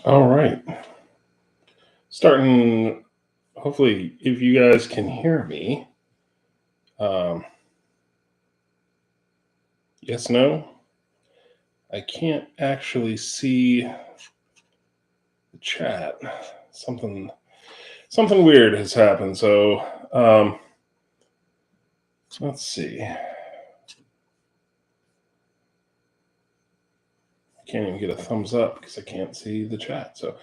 All right. Starting, hopefully, if you guys can hear me. Um, yes, no? I can't actually see the chat. Something something weird has happened. So let's see. I can't even get a thumbs up because I can't see the chat. So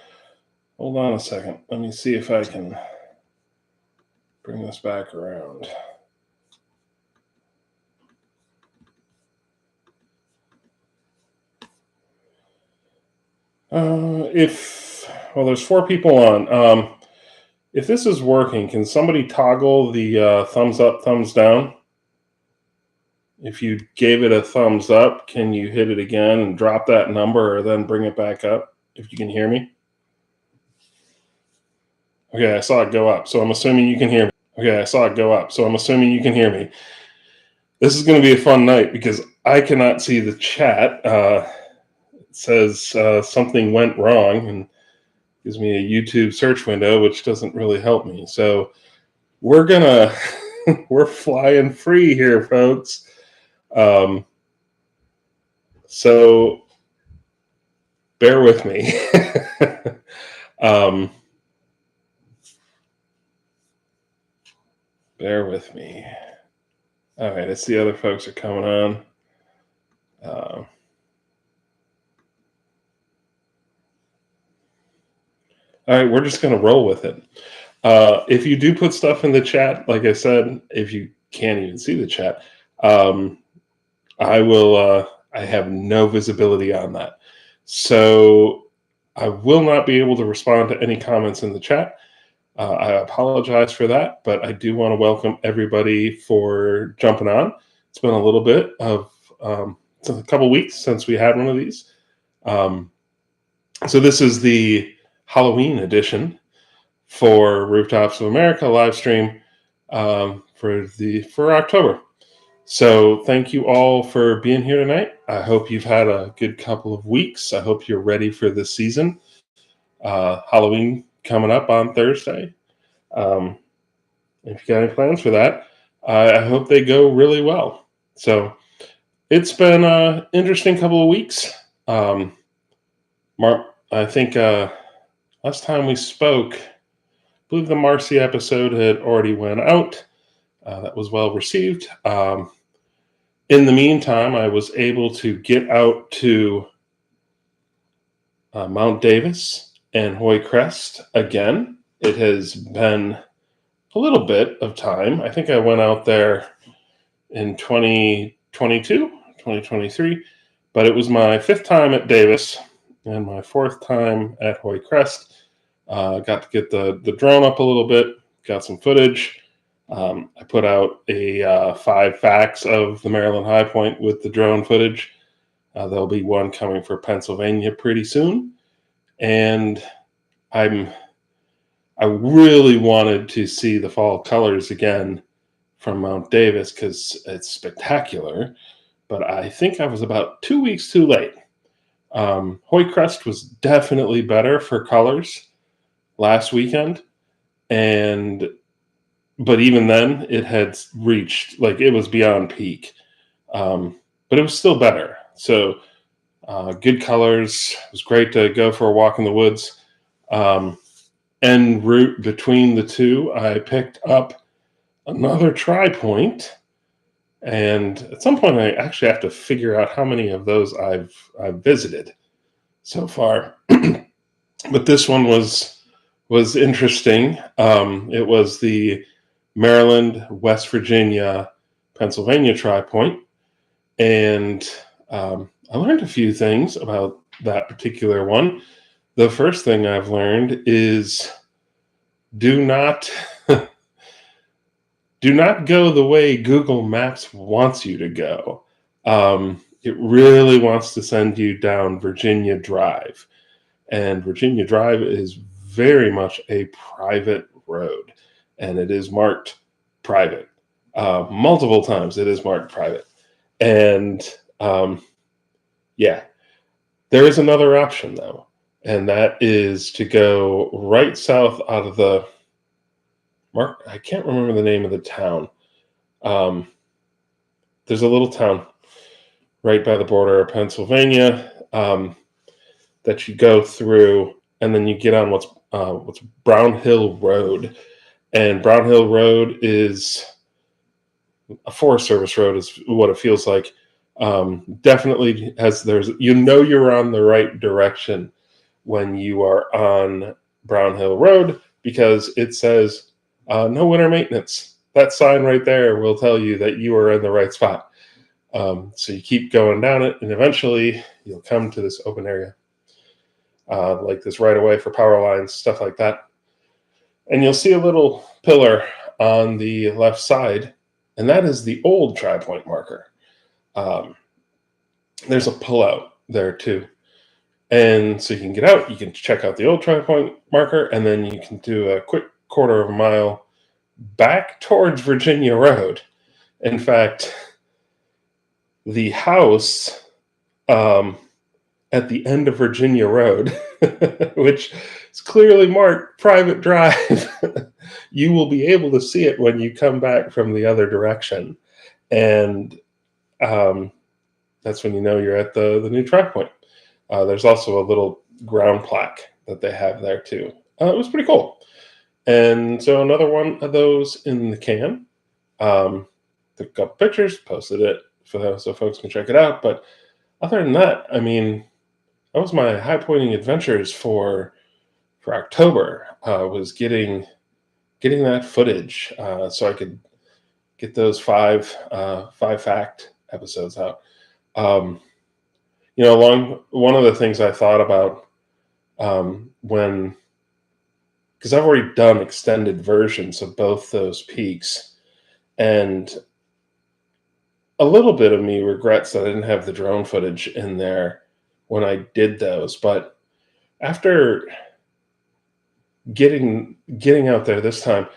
hold on a second. Let me see if I can bring this back around. There's 4 people on. If this is working, can somebody toggle the thumbs up, thumbs down? If you gave it a thumbs up, can you hit it again and drop that number or then bring it back up if you can hear me? Okay, I saw it go up, so I'm assuming you can hear me. Okay, I saw it go up, so I'm assuming you can hear me. This is going to be a fun night because I cannot see the chat. It says something went wrong and gives me a YouTube search window, which doesn't really help me. So we're we're flying free here, folks. So bear with me. Bear with me. All right, I see other folks are coming on. All right, we're just going to roll with it. If you do put stuff in the chat, like I said, if you can't even see the chat, I will. I have no visibility on that, so I will not be able to respond to any comments in the chat. I apologize for that, but I do want to welcome everybody for jumping on. It's been a little bit of it's a couple weeks since we had one of these. So this is the Halloween edition for Rooftops of America live stream for October. So thank you all for being here tonight. I hope you've had a good couple of weeks. I hope you're ready for this season. Halloween coming up on Thursday. If you got any plans for that, I hope they go really well. So it's been an interesting couple of weeks. I think last time we spoke, I believe the Marcy episode had already went out. That was well received. In the meantime, I was able to get out to Mount Davis and Hoy Crest again. It has been a little bit of time. I think I went out there in 2022, 2023, but it was my 5th time at Davis and my 4th time at Hoy Crest. Got to get the drone up a little bit, got some footage. I put out a 5 facts of the Maryland Highpoint with the drone footage. There'll be one coming for Pennsylvania pretty soon. And I really wanted to see the fall colors again from Mount Davis because it's spectacular. But I think I was about 2 weeks too late. Hoy Crest was definitely better for colors last weekend. But even then, it had reached, like, it was beyond peak. But it was still better. So good colors. It was great to go for a walk in the woods. En route between the two, I picked up another tri-point. And at some point, I actually have to figure out how many of those I've visited so far. But this one was interesting. It was the Maryland, West Virginia, Pennsylvania tri-point. And I learned a few things about that particular one. The first thing I've learned is do not go the way Google Maps wants you to go. It really wants to send you down Virginia Drive. And Virginia Drive is very much a private road. And it is marked private. Multiple times it is marked private. And yeah, there is another option though. and that is to go right south out of the mark. I can't remember the name of the town. Um, there's a little town right by the border of Pennsylvania, that you go through, and then you get on what's Brown Hill Road, and Brown Hill Road is a Forest Service road, is what it feels like. Definitely has there's you're on the right direction when you are on Brown Hill Road, because it says no winter maintenance. That sign right there will tell you that you are in the right spot. So you keep going down it, and eventually you'll come to this open area, like this right away for power lines, stuff like that. And you'll see a little pillar on the left side, and that is the old tri-point marker. Um, there's a pullout there too. And so you can get out, you can check out the old tri-point marker, and then you can do a quick quarter of a mile back towards Virginia Road. In fact, the house at the end of Virginia Road, which is clearly marked private drive, you will be able to see it when you come back from the other direction. And that's when you know you're at the new tri-point. There's also a little ground plaque that they have there too. It was pretty cool. And so another one of those in the can. Took a couple pictures, posted it so folks can check it out. But other than that, I mean, that was my high pointing adventures for October. Was getting that footage, so I could get those five fact episodes out. Along one of the things I thought about, when, because I've already done extended versions of both those peaks, and a little bit of me regrets that I didn't have the drone footage in there when I did those. But after getting out there this time,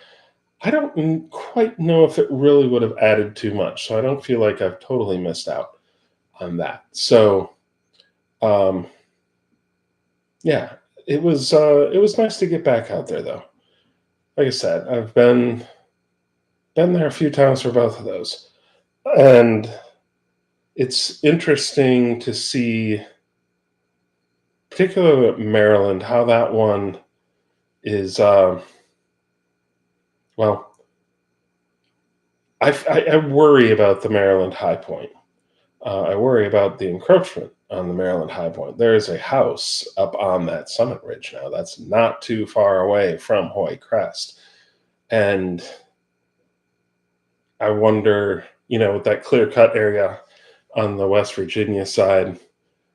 I don't quite know if it really would have added too much. So I don't feel like I've totally missed out on that. So, yeah, it was nice to get back out there, though. Like I said, I've been there a few times for both of those, and it's interesting to see, particularly at Maryland, how that one is. Well, I worry about the Maryland High Point. I worry about the encroachment on the Maryland High Point. There is a house up on that summit ridge now that's not too far away from Hoy Crest. And I wonder, with that clear cut area on the West Virginia side,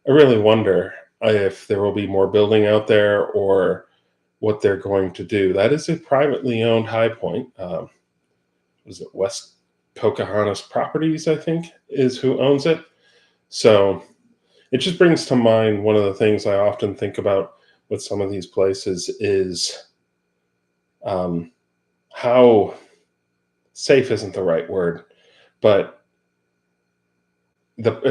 I really wonder if there will be more building out there or what they're going to do. That is a privately owned high point. Was it West Pocahontas Properties, I think, is who owns it. So it just brings to mind one of the things I often think about with some of these places is, how safe isn't the right word, but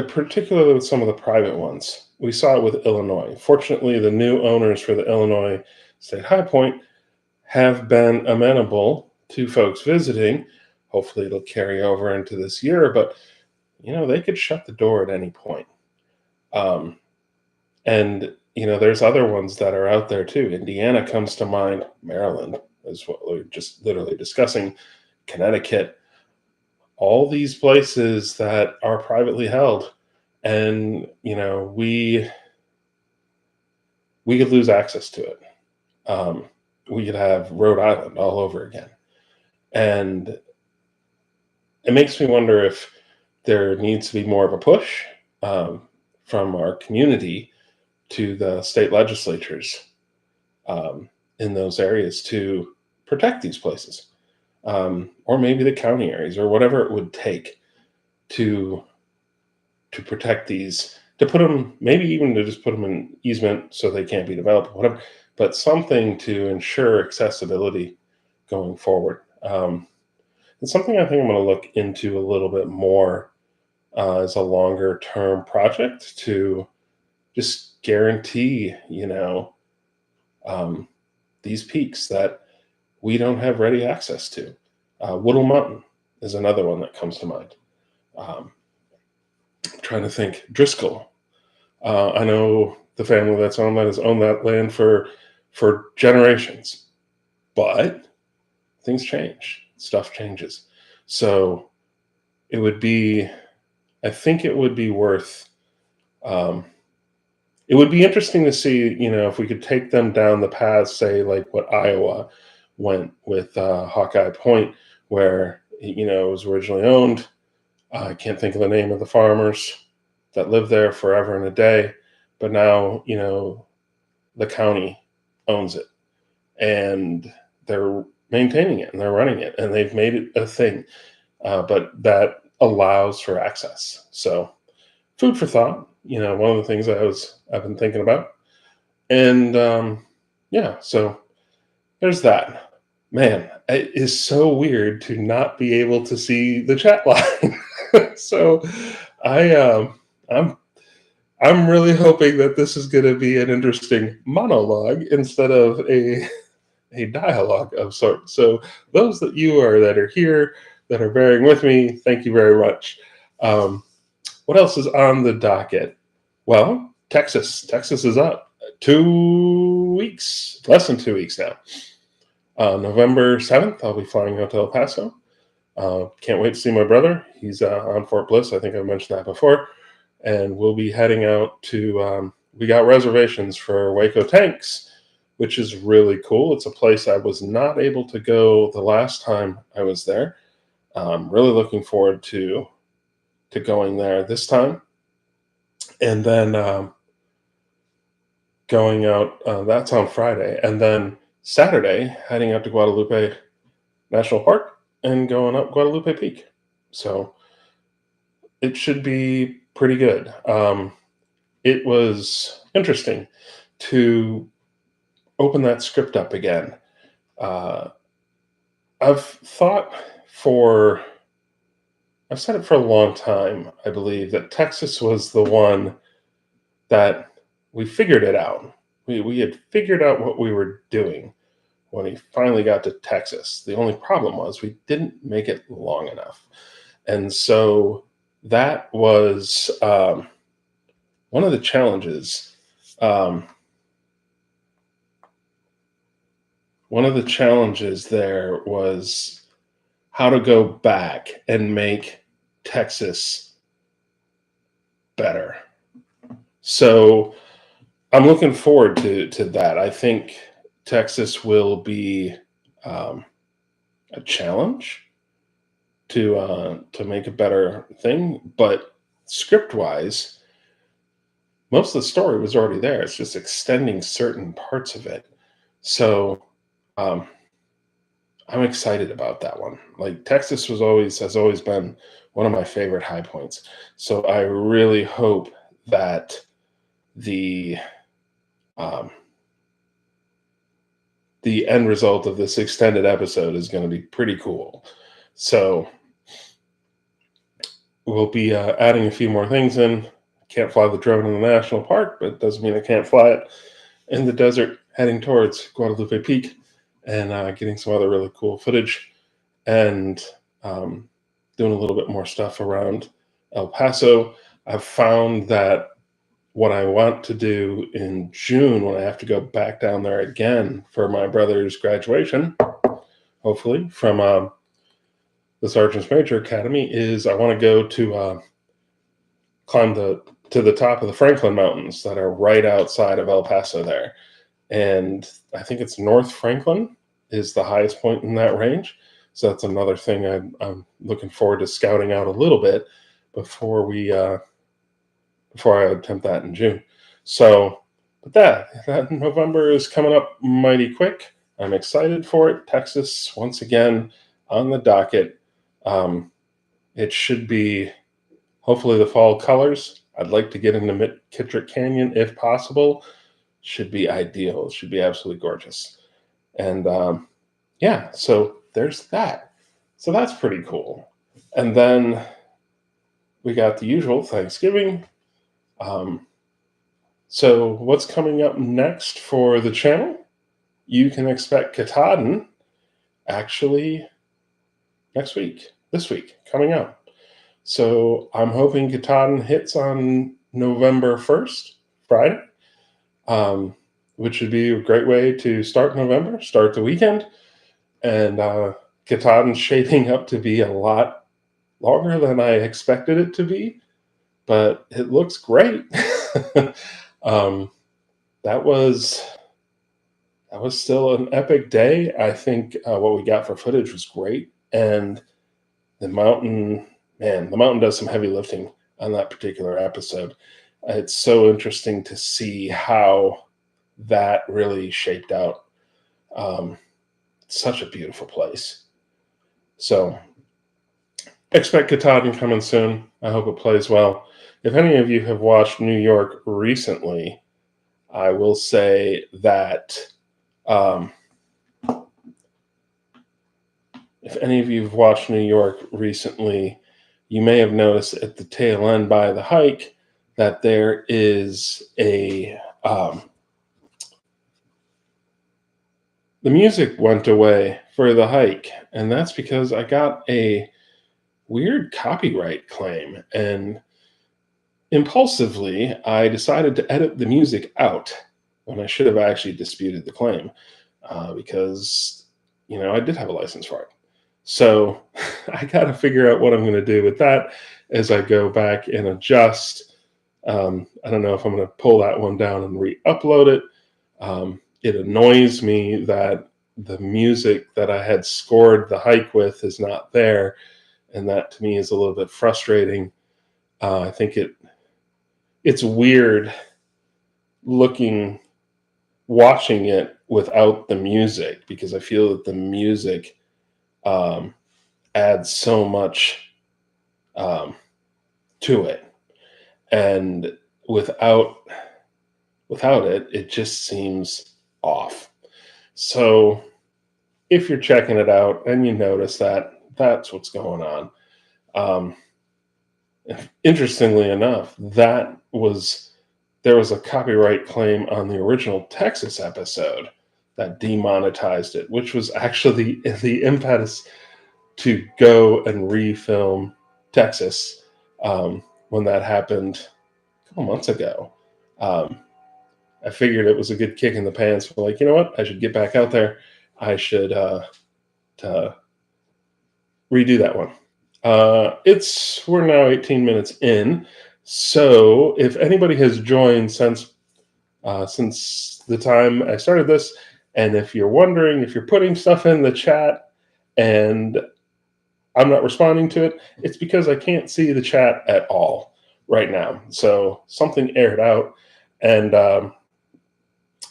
particularly with some of the private ones. We saw it with Illinois. Fortunately, the new owners for the Illinois State High Point have been amenable to folks visiting. Hopefully it'll carry over into this year, but they could shut the door at any point. And there's other ones that are out there too. Indiana comes to mind. Maryland is what we're just literally discussing. Connecticut. All these places that are privately held, and we could lose access to it. We could have Rhode Island all over again, and it makes me wonder if there needs to be more of a push, from our community to the state legislatures, in those areas to protect these places, or maybe the county areas, or whatever it would take to protect these, to put them, maybe even to just put them in easement so they can't be developed, whatever, but something to ensure accessibility going forward. It's something I think I'm going to look into a little bit more, as a longer term project, to just guarantee, these peaks that we don't have ready access to. Woodle Mountain is another one that comes to mind. I'm trying to think. Driscoll. I know the family that's owned that has owned that land for generations, but things change. Stuff changes. So it would be, I think it would be worth, it would be interesting to see, if we could take them down the path, say, like what Iowa went with Hawkeye Point, where, it was originally owned. I can't think of the name of the farmers that lived there forever and a day, but now, the county owns it and they're maintaining it and they're running it and they've made it a thing. But that allows for access. So food for thought, one of the things I've been thinking about. And yeah, so there's that. Man, it is so weird to not be able to see the chat line. So I I'm really hoping that this is going to be an interesting monologue instead of a dialogue of sorts. So those that are here that are bearing with me, thank you very much. What else is on the docket? Well, Texas is up 2 weeks, less than 2 weeks now. November 7th, I'll be flying out to El Paso. Can't wait to see my brother. He's on Fort Bliss. I think I mentioned that before. And we'll be heading out to, we got reservations for Waco Tanks, which is really cool. It's a place I was not able to go the last time I was there. Really looking forward to going there this time. And then going out, that's on Friday. And then Saturday, heading out to Guadalupe National Park and going up Guadalupe Peak. So it should be pretty good. It was interesting to open that script up again. I've said it for a long time, I believe, that Texas was the one that we figured it out. We had figured out what we were doing when we finally got to Texas. The only problem was we didn't make it long enough. And so that was one of the challenges. One of the challenges there was how to go back and make Texas better. So I'm looking forward to that. I think Texas will be a challenge to make a better thing, but script-wise, most of the story was already there. It's just extending certain parts of it. So I'm excited about that one. Like Texas has always been one of my favorite high points. So I really hope that the end result of this extended episode is going to be pretty cool. So we'll be adding a few more things in. Can't fly the drone in the national park, but it doesn't mean I can't fly it in the desert heading towards Guadalupe Peak and getting some other really cool footage and doing a little bit more stuff around El Paso. I've found that what I want to do in June when I have to go back down there again for my brother's graduation, hopefully, from the Sergeant's Major Academy, is I want to go to climb to the top of the Franklin Mountains that are right outside of El Paso there. And I think it's North Franklin is the highest point in that range. So that's another thing I'm looking forward to scouting out a little bit before I attempt that in June. So, but that November is coming up mighty quick. I'm excited for it. Texas, once again, on the docket. It should be hopefully the fall colors. I'd like to get into McKittrick Canyon if possible. Should be ideal. It should be absolutely gorgeous. And yeah, so there's that. So that's pretty cool. And then we got the usual Thanksgiving. So what's coming up next for the channel? you can expect Katahdin actually this week, coming up. So I'm hoping Katahdin hits on November 1st, Friday, which would be a great way to start November, start the weekend. And Katahdin's shaping up to be a lot longer than I expected it to be, but it looks great. um, that was still an epic day. I think what we got for footage was great, and the mountain, man, the mountain does some heavy lifting on that particular episode. It's so interesting to see how that really shaped out. Such a beautiful place. So expect Katahdin coming soon. I hope it plays well. If any of you have watched New York recently, I will say that if any of you have watched New York recently, you may have noticed at the tail end by the hike that there is the music went away for the hike, and that's because I got a weird copyright claim, and impulsively I decided to edit the music out when I should have actually disputed the claim, because I did have a license for it. So I got to figure out what I'm going to do with that as I go back and adjust. I don't know if I'm going to pull that one down and re-upload it. It annoys me that the music that I had scored the hike with is not there, and that to me is a little bit frustrating. I think it's weird watching it without the music, because I feel that the music adds so much to it, and without it, it just seems off. So if you're checking it out and you notice that, that's what's going on. Interestingly enough, there was a copyright claim on the original Texas episode that demonetized it, which was actually the impetus to go and refilm Texas when that happened a couple months ago. I figured it was a good kick in the pants for, like, you know what? I should get back out there. I should redo that one. We're now 18 minutes in. So if anybody has joined since the time I started this, and if you're wondering if you're putting stuff in the chat and I'm not responding to it, it's because I can't see the chat at all right now. So something aired out, and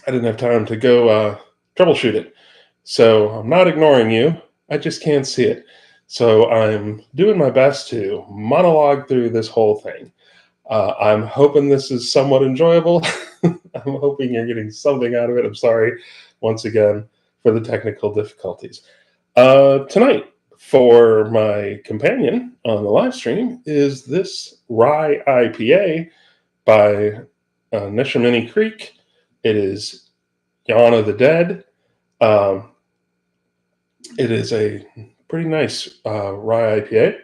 I didn't have time to go troubleshoot it. So I'm not ignoring you. I just can't see it. So I'm doing my best to monologue through this whole thing. I'm hoping this is somewhat enjoyable. I'm hoping you're getting something out of it. I'm sorry, once again, for the technical difficulties. Tonight, for my companion on the live stream, is this Rye IPA by Neshaminy Creek. It is Yawn of the Dead. It is a pretty nice rye IPA.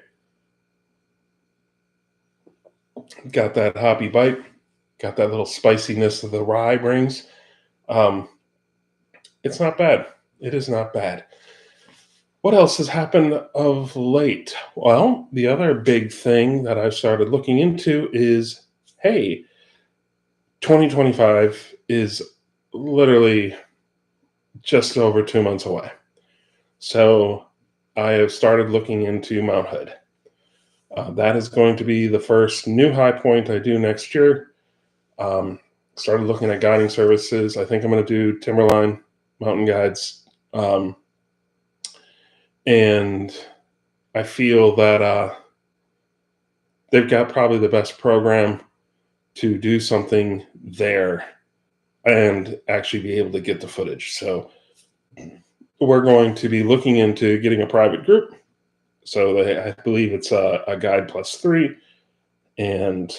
Got that hoppy bite, got that little spiciness that the rye brings. It's not bad. It is not bad. What else has happened of late? Well, the other big thing that I've started looking into is, hey, 2025 is literally just over 2 months away. So I have started looking into Mount Hood. That is going to be the first new high point I do next year. Started looking at guiding services. I think I'm going to do Timberline mountain guides. And I feel that they've got probably the best program to do something there and actually be able to get the footage. So we're going to be looking into getting a private group. So I believe it's a guide plus 3 and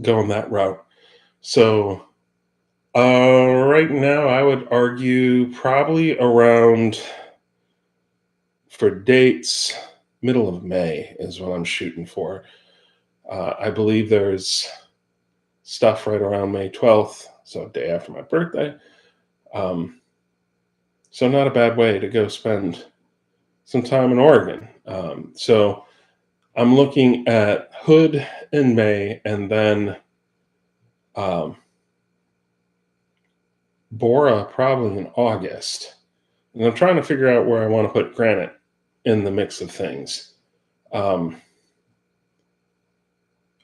going that route. So Right now, I would argue probably around, for dates, middle of May is what I'm shooting for. I believe there's stuff right around May 12th, so day after my birthday. Um, so not a bad way to go spend some time in Oregon. So I'm looking at Hood in May, and then um, Bora probably in August. And I'm trying to figure out where I want to put granite in the mix of things. Um,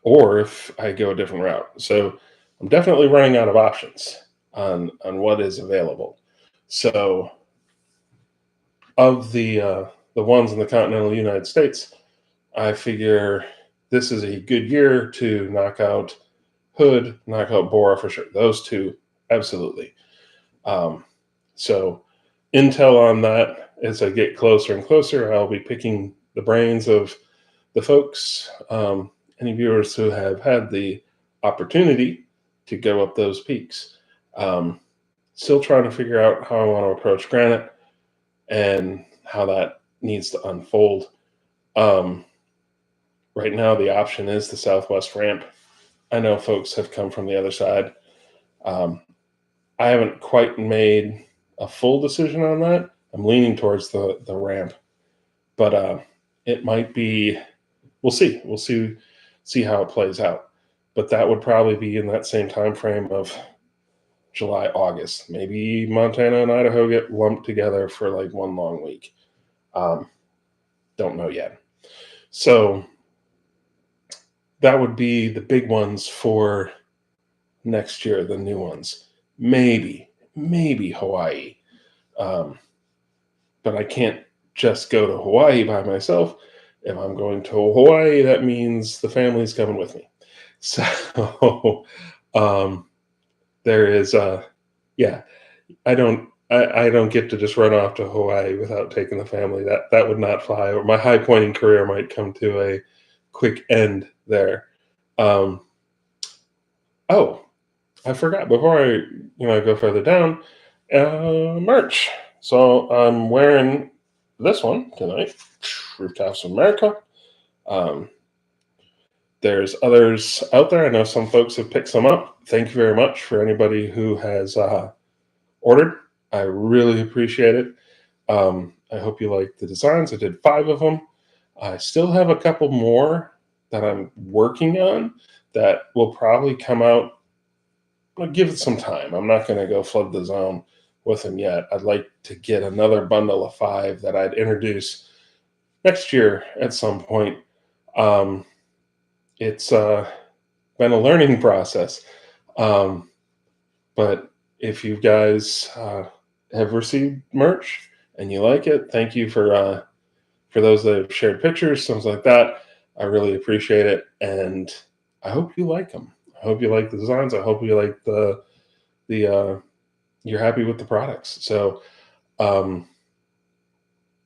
or if I go a different route. So I'm definitely running out of options on what is available. So of the ones in the continental United States, I figure this is a good year to knock out Hood, knock out Bora for sure. Those two, absolutely. Um, so intel on that as I get closer and closer, I'll be picking the brains of the folks, any viewers who have had the opportunity to go up those peaks. Um, Still trying to figure out how I want to approach granite and how that needs to unfold. Um, right now, the option is the Southwest ramp. I know folks have come from the other side. Um, I haven't quite made a full decision on that. I'm leaning towards the ramp, but it might be. We'll see. We'll see how it plays out. But that would probably be in that same time frame of July, August. Maybe Montana and Idaho get lumped together for like one long week. Um, don't know yet. So that would be the big ones for next year, the new ones. Maybe Hawaii. Um, but I can't just go to Hawaii by myself. If I'm going to Hawaii, that means the family's coming with me. So um, there is, yeah, I don't get to just run off to Hawaii without taking the family. That would not fly. Or my high pointing career might come to a quick end there. Um, oh, I forgot before I go further down. Merch. So I'm wearing this one tonight. Rooftops of America. Um, there's others out there. I know some folks have picked some up. Thank you very much for anybody who has ordered. I really appreciate it. I hope you like the designs. I did 5 of them. I still have a couple more that I'm working on that will probably come out. I'll give it some time. I'm not going to go flood the zone with them yet. I'd like to get another bundle of 5 that I'd introduce next year at some point. It's been a learning process. Um, but if you guys have received merch and you like it, thank you for those that have shared pictures, things like that. I really appreciate it, and I hope you like them. I hope you like the designs. I hope you like the you're happy with the products. So, um,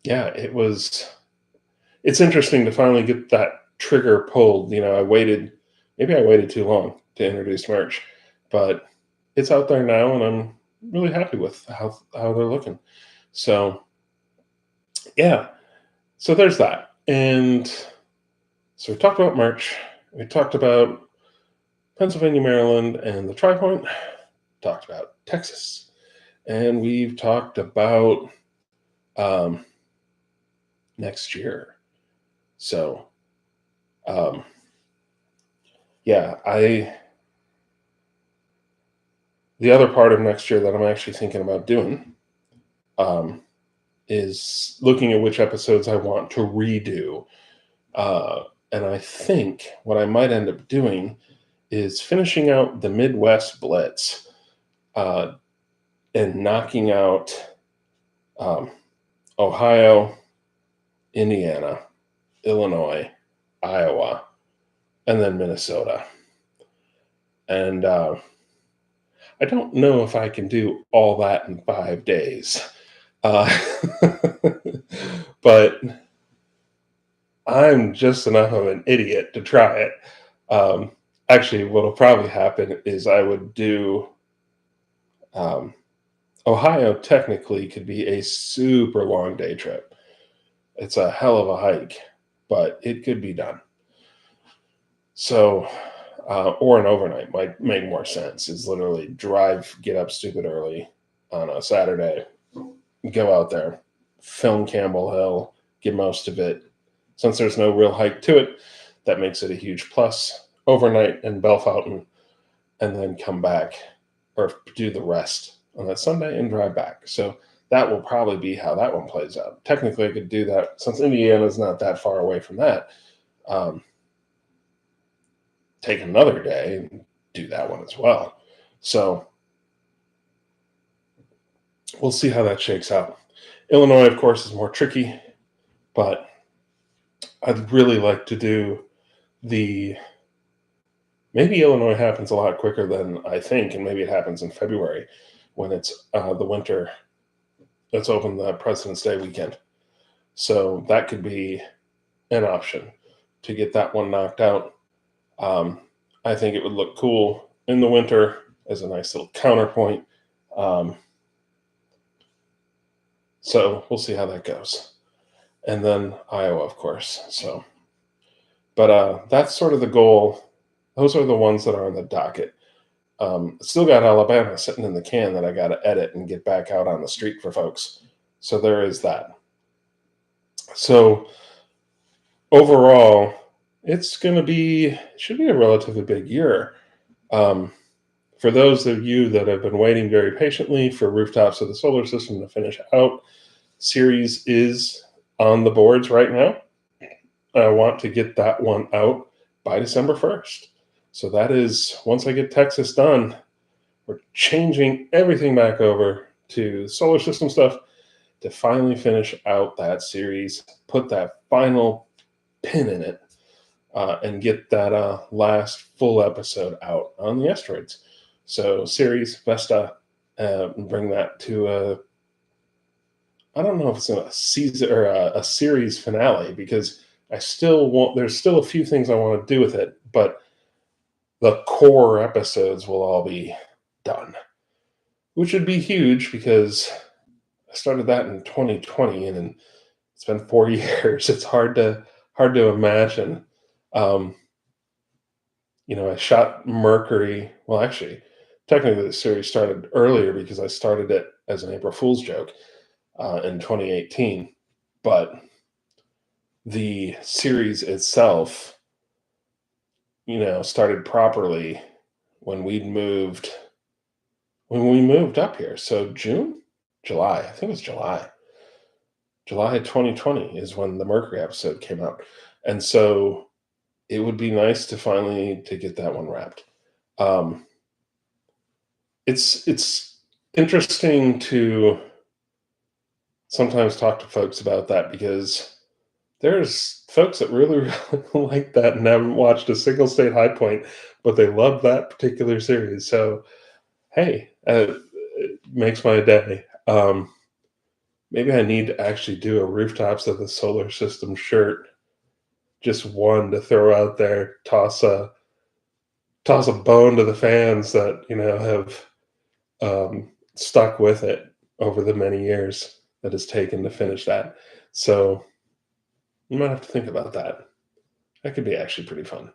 yeah, it's interesting to finally get that trigger pulled. Maybe I waited too long to introduce merch, but it's out there now, and I'm really happy with how they're looking. So, yeah, so there's that. And so we talked about merch. We talked about Pennsylvania, Maryland, and the Tri-Point. Talked about Texas, and we've talked about um, next year. So, um, yeah, the other part of next year that I'm actually thinking about doing um, is looking at which episodes I want to redo. And I think what I might end up doing is finishing out the Midwest Blitz uh, and knocking out um, Ohio, Indiana, Illinois, Iowa, and then Minnesota. And I don't know if I can do all that in 5 days. Uh, but I'm just enough of an idiot to try it. Actually, what'll probably happen is I would do Ohio technically could be a super long day trip. It's a hell of a hike, but it could be done. So, or an overnight might make more sense. Is literally drive, get up stupid early on a Saturday, go out there, film Campbell Hill, get most of it. Since there's no real hike to it, that makes it a huge plus. Overnight in Bellefontaine, and then come back or do the rest on that Sunday and drive back. So that will probably be how that one plays out. Technically, I could do that since Indiana's not that far away from that. Um, take another day and do that one as well. So we'll see how that shakes out. Illinois, of course, is more tricky, but I'd really like to do the. Maybe Illinois happens a lot quicker than I think, and maybe it happens in February when it's the winter. That's open the President's Day weekend. So that could be an option to get that one knocked out. Um, I think it would look cool in the winter as a nice little counterpoint. Um, so we'll see how that goes. And then Iowa, of course. So, but that's sort of the goal. Those are the ones that are on the docket. Still got Alabama sitting in the can that I got to edit and get back out on the street for folks. So there is that. So overall, it's going to be should be a relatively big year. Um, for those of you that have been waiting very patiently for Rooftops of the Solar System to finish out, series is on the boards right now. I want to get that one out by December 1st. So that is, once I get Texas done, we're changing everything back over to solar system stuff to finally finish out that series, put that final pin in it, and get that last full episode out on the asteroids. So series Vesta, bring that to I don't know if it's a season or a series finale because I still want. There's still a few things I want to do with it, but the core episodes will all be done, which would be huge because I started that in 2020 and it's been 4 years. It's hard to imagine. Um, I shot Mercury. Well, actually, technically the series started earlier because I started it as an April Fool's joke in 2018. But the series itself, started properly when we moved up here. So July, I think it was July 2020 is when the Mercury episode came out. And so it would be nice to finally to get that one wrapped. Um, it's interesting to sometimes talk to folks about that because there's folks that really, really like that and haven't watched a single state high point, but they love that particular series. So, hey, it makes my day. Maybe I need to actually do a Rooftops of the Solar System shirt, just one to throw out there, toss a bone to the fans that have stuck with it over the many years that it's taken to finish that. So you might have to think about that. That could be actually pretty fun.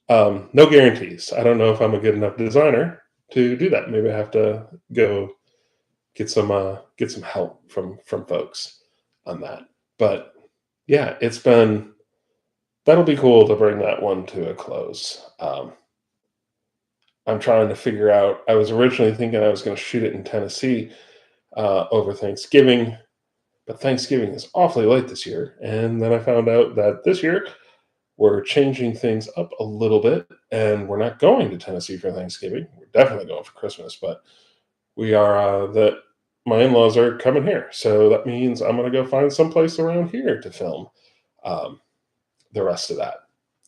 No guarantees. I don't know if I'm a good enough designer to do that. Maybe I have to go get some help from folks on that. But yeah, that'll be cool to bring that one to a close. I'm trying to figure out. I was originally thinking I was going to shoot it in Tennessee over Thanksgiving, but Thanksgiving is awfully late this year. And then I found out that this year we're changing things up a little bit, and we're not going to Tennessee for Thanksgiving. We're definitely going for Christmas, but we are that my in-laws are coming here, so that means I'm going to go find someplace around here to film um, the rest of that.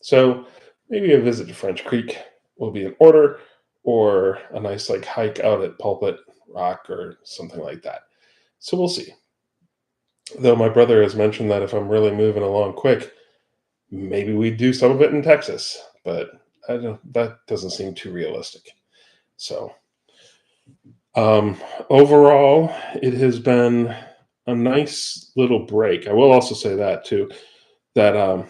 So maybe a visit to French Creek will be in order, or a nice like hike out at Pulpit Rock or something like that. So we'll see. Though my brother has mentioned that if I'm really moving along quick, maybe we do some of it in Texas, but that doesn't seem too realistic. So Um, Overall, it has been a nice little break. I will also say that too, that I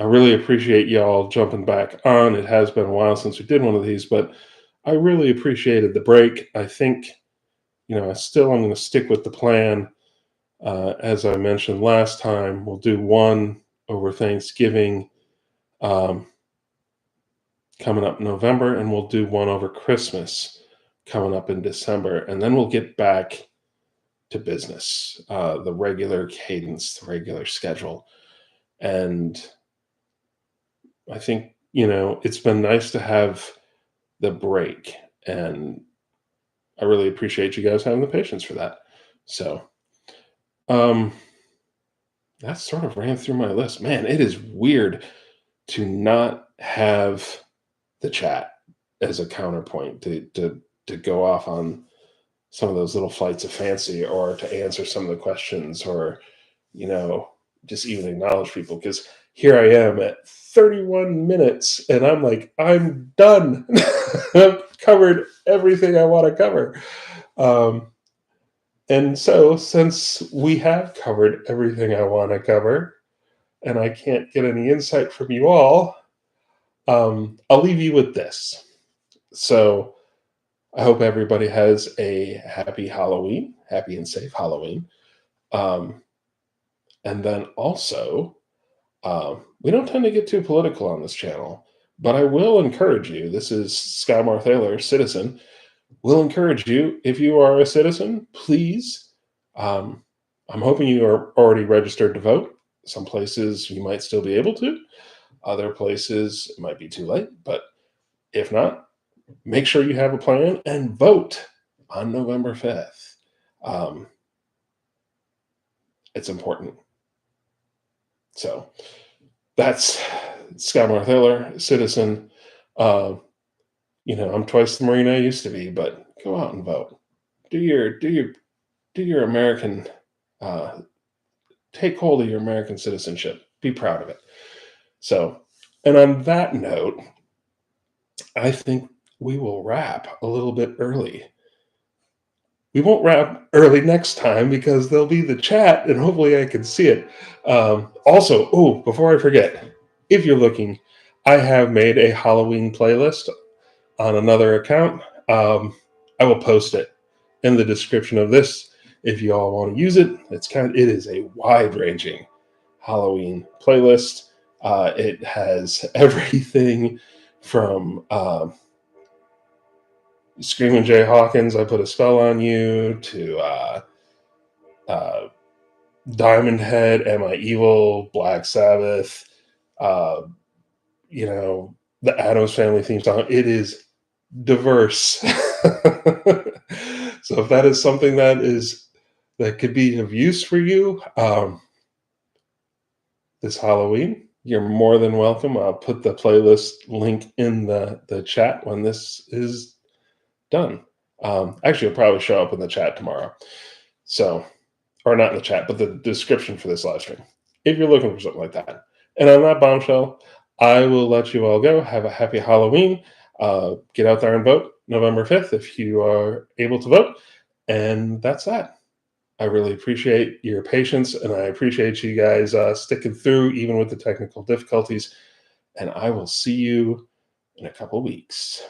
really appreciate y'all jumping back on. It has been a while since we did one of these, but I really appreciated the break. I think, I still am going to stick with the plan. As I mentioned last time, we'll do one over Thanksgiving um, coming up in November, and we'll do one over Christmas coming up in December. And then we'll get back to business, the regular cadence, the regular schedule. And I think, it's been nice to have the break. And I really appreciate you guys having the patience for that. So, um, that sort of ran through my list. Man, it is weird to not have the chat as a counterpoint to go off on some of those little flights of fancy, or to answer some of the questions, or you know just even acknowledge people, because here I am at 31 minutes and I'm like, I'm done. I've covered everything I want to cover. And so, since we have covered everything I want to cover and I can't get any insight from you all, I'll leave you with this. So I hope everybody has a happy Halloween, happy and safe Halloween. Um, and then also, we don't tend to get too political on this channel, but I will encourage you. This is Skymar Thaler, citizen. Will encourage you, if you are a citizen, please. Um, I'm hoping you are already registered to vote. Some places you might still be able to. Other places it might be too late. But if not, make sure you have a plan and vote on November 5th. Um, it's important. So that's Scott Marthaler, citizen. Uh, I'm twice the Marine I used to be, but go out and vote. Do your American. Uh, Take hold of your American citizenship. Be proud of it. So, and on that note, I think we will wrap a little bit early. We won't wrap early next time because there'll be the chat and hopefully I can see it. Also, before I forget, if you're looking, I have made a Halloween playlist on another account. I will post it in the description of this if you all want to use it. It is a wide ranging Halloween playlist. It has everything from Screaming Jay Hawkins, I Put a Spell on You, to uh, Diamond Head, Am I Evil, Black Sabbath, uh, the Addams Family theme song. It is diverse. So if that is something that could be of use for you this Halloween, you're more than welcome. I'll put the playlist link in the chat when this is done. Actually, it'll probably show up in the chat tomorrow. So, or not in the chat, but the description for this live stream, if you're looking for something like that. And on that bombshell, I will let you all go. Have a happy Halloween. Get out there and vote November 5th if you are able to vote. And that's that. I really appreciate your patience, and I appreciate you guys sticking through even with the technical difficulties. And I will see you in a couple weeks.